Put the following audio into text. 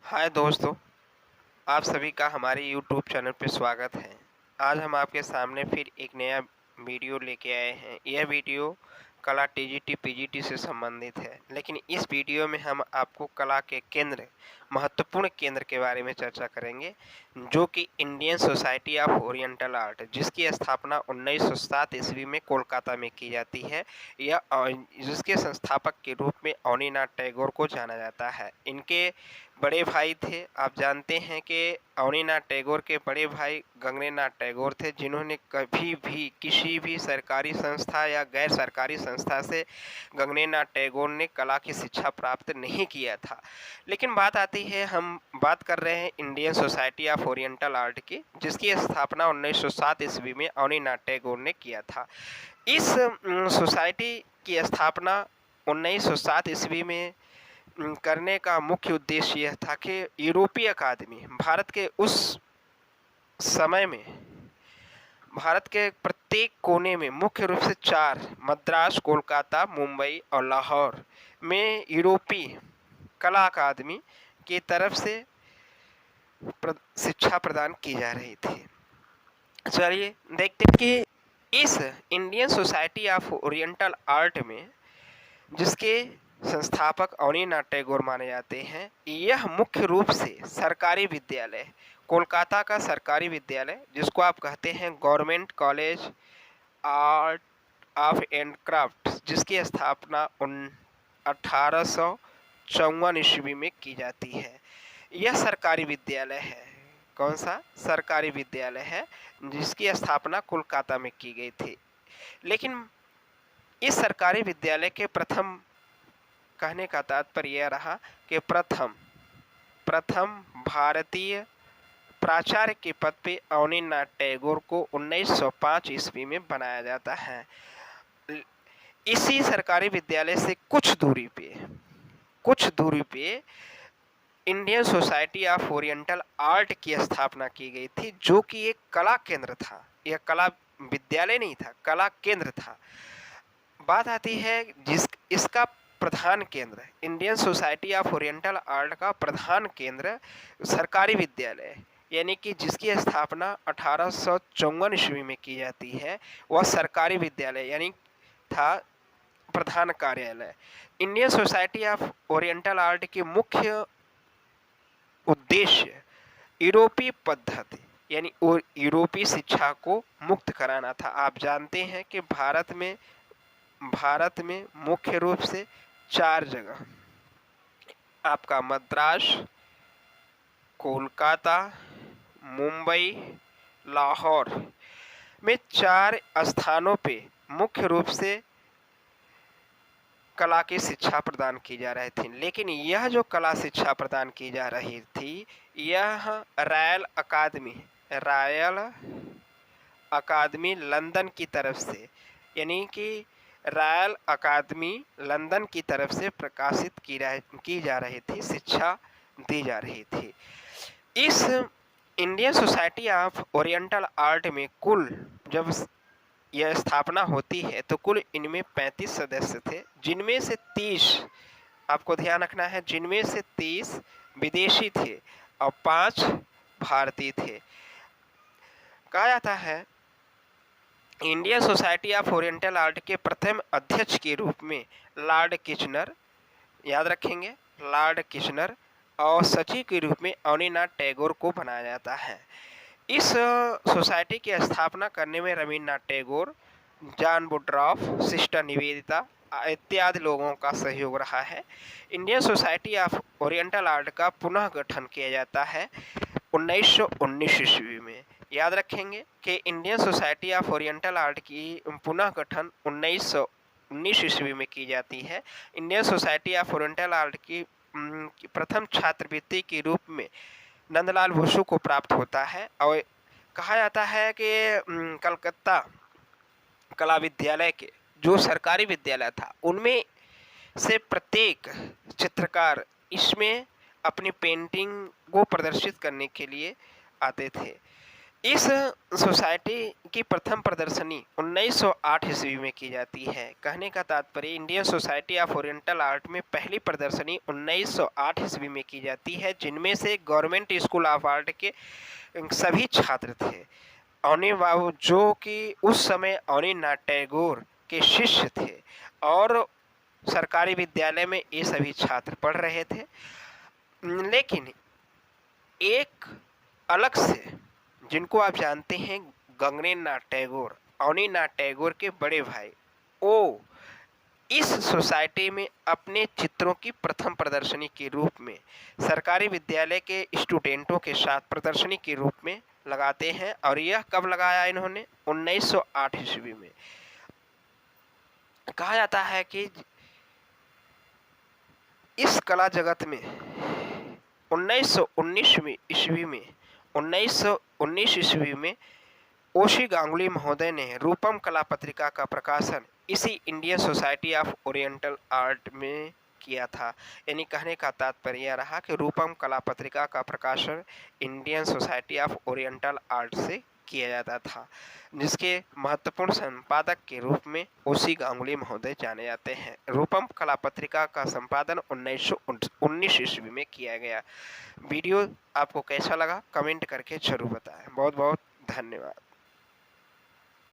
हाय दोस्तों, आप सभी का हमारे यूट्यूब चैनल पे स्वागत है। आज हम आपके सामने फिर एक नया वीडियो लेके आए हैं। यह वीडियो कला टीजीटी पीजीटी से संबंधित है, लेकिन इस वीडियो में हम आपको कला के केंद्र, महत्वपूर्ण केंद्र के बारे में चर्चा करेंगे, जो कि Indian society of oriental art, जिसकी स्थापना 1907 ईस्वी में कोलकाता में की जाती है। यह जिसके संस्थापक के रूप में अवनीनाथ टैगोर को जाना जाता है। इनके बड़े भाई थे। आप जानते हैं कि अवनीनाथ टैगोर के बड़े भाई गगनेनाथ टैगोर थे, जिन्होंने कभी भी किसी भी सरकारी संस्था या गैर सरकारी संस्था से गगनेनाथ टैगोर ने कला की शिक्षा प्राप्त नहीं किया था। लेकिन बात आती है, हम बात कर रहे हैं Indian society of oriental art की, जिसकी स्थापना 1907 ईस्वी में अवनीनाथ टैगोर ने किया था। इस सोसाइटी की स्थापना 1907 ईस्वी में करने का मुख्य उद्देश्य यह था कि यूरोपीय अकादमी भारत के उस समय में भारत के प्रत्येक कोने में मुख्य रूप से चार, मद्रास, कोलकाता, मुंबई और लाहौर में यूरोपीय कला अकादमी की तरफ से शिक्षा प्रदान की जा रही थी। चलिए देखते हैं कि इस Indian society of oriental art में, जिसके संस्थापक अवनीनाथ टैगोर माने जाते हैं, यह मुख्य रूप से सरकारी विद्यालय, कोलकाता का सरकारी विद्यालय, जिसको आप कहते हैं government college art of and craft, जिसकी स्थापना 1854 ईस्वी में की जाती है। यह सरकारी विद्यालय है। कौन सा सरकारी विद्यालय है? जिसकी स्थापना कोलकाता में की गई थी। लेकिन इस सरकारी विद्यालय के प्रथम, कहने का तात्पर्य यह रहा कि प्रथम भारतीय प्राचार्य के पद पे अवनीनाथ टैगोर को 1905 ईस्वी में बनाया जाता है। इसी सरकारी विद्यालय से कुछ दूरी पे Indian society of oriental art की स्थापना की गई थी, जो कि एक कला केंद्र था। यह कला विद्यालय नहीं था, कला केंद्र था। बात आती है इसका प्रधान केंद्र, Indian society of oriental art का प्रधान केंद्र सरकारी विद्यालय, यानी कि जिसकी स्थापना 1854 ईस्वी में की जाती है, वह सरकारी विद्यालय यानी था प्रधान कार्यालय। Indian society of oriental art की मुख्य उद्देश्य यूरोपीय पद्धति यानी यूरोपीय शिक्षा को मुक्त कराना था। आप जानते हैं कि भारत में मुख्य रूप से चार जगह, आपका मद्रास, कोलकाता, मुंबई, लाहौर में चार स्थानों पे मुख्य रूप से कला की शिक्षा प्रदान की जा रही थी। लेकिन यह जो कला शिक्षा प्रदान की जा रही थी, यह रॉयल अकादमी लंदन की तरफ से, यानी कि रॉयल अकादमी लंदन की तरफ से प्रकाशित की जा रही थी, शिक्षा दी जा रही थी। इस Indian society of oriental art में कुल, जब यह स्थापना होती है तो कुल इनमें 35 सदस्य थे, जिनमें से 30, आपको ध्यान रखना है, जिनमें से 30 विदेशी थे और 5 भारतीय थे। कहा जाता है Indian society of oriental art के प्रथम अध्यक्ष के रूप में लॉर्ड किचनर, याद रखेंगे, लॉर्ड किचनर, और सचिव के रूप में अवनीनाथ टैगोर को बनाया जाता है। इस सोसाइटी की स्थापना करने में रवींद्रनाथ टैगोर, जॉन वुडरॉफ, सिस्टर निवेदिता इत्यादि लोगों का सहयोग रहा है। Indian society of oriental art का पुनः गठन किया जाता है 1919 ईस्वी में। याद रखेंगे कि Indian society of oriental art की पुनः गठन 1919 ईस्वी में की जाती है। Indian society of oriental art की प्रथम छात्रवृत्ति के रूप में नंदलाल बोसु को प्राप्त होता है। और कहा जाता है कि कलकत्ता कला विद्यालय के जो सरकारी विद्यालय था, उनमें से प्रत्येक चित्रकार इसमें अपनी पेंटिंग को प्रदर्शित करने के लिए आते थे। इस सोसाइटी की प्रथम प्रदर्शनी 1908 ईस्वी में की जाती है। कहने का तात्पर्य Indian society of oriental art में पहली प्रदर्शनी 1908 ईस्वी में की जाती है, जिनमें से गवर्नमेंट स्कूल ऑफ आर्ट के सभी छात्र थे। अवनी बाबू जो कि उस समय अवनीनाथ टैगोर के शिष्य थे और सरकारी विद्यालय में ये सभी छात्र पढ़ रहे थे। लेकिन एक अलग से, जिनको आप जानते हैं, गगनेन्द्र टैगोर, अवनीनाथ टैगोर के बड़े भाई, वो इस सोसाइटी में अपने चित्रों की प्रथम प्रदर्शनी के रूप में सरकारी विद्यालय के स्टूडेंटों के साथ प्रदर्शनी के रूप में लगाते हैं। और यह कब लगाया इन्होंने? 1908 ईस्वी में। कहा जाता है कि इस कला जगत में 1919 ईस्वी में ओशी गांगुली महोदय ने रूपम कला पत्रिका का प्रकाशन इसी Indian society of oriental art में किया था। यानी कहने का तात्पर्य यह रहा कि रूपम कला पत्रिका का प्रकाशन Indian society of oriental art से किया जाता था, जिसके महत्वपूर्ण संपादक के रूप में ओशी गांगुली महोदय जाने जाते हैं। रूपम कला पत्रिका का संपादन 1919 ईस्वी में किया गया। वीडियो आपको कैसा लगा कमेंट करके जरूर बताएं। बहुत बहुत धन्यवाद।